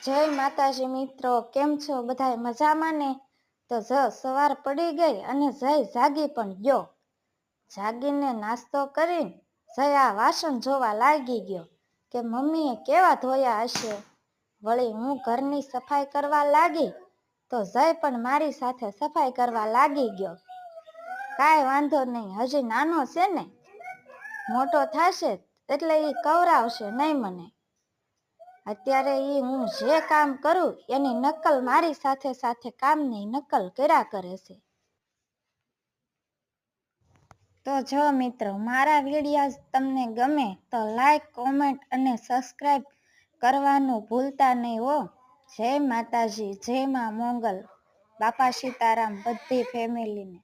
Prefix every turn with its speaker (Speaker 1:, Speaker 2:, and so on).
Speaker 1: જય માતાજી મિત્રો, કેમ છો બધાય મજામાં ને? તો સવાર પડી ગઈ અને જય જાગી પણ ગયો. જાગીને નાસ્તો કરીને જય આ વાસણ જોવા લાગી ગયો કે મમ્મીએ કેવા ધોયા હશે. વળી હું ઘરની સફાઈ કરવા લાગી તો જય પણ મારી સાથે સફાઈ કરવા લાગી ગયો. કાંઈ વાંધો નહીં, હજી નાનો છે ને, મોટો થશે એટલે એ કવરાવશે નહીં મને. અત્યારે હું જે કામ કરું એની નકલ મારી સાથે સાથે કામની નકલ કર્યા કરે છે. તો જો મિત્રો, મારા વિડીયો તમને ગમે તો લાઈક, કોમેન્ટ અને સબસ્ક્રાઈબ કરવાનું ભૂલતા નહીં હો. જય માતાજી, જય માં મોંગલ, બાપા સીતારામ બધી ફેમિલીને.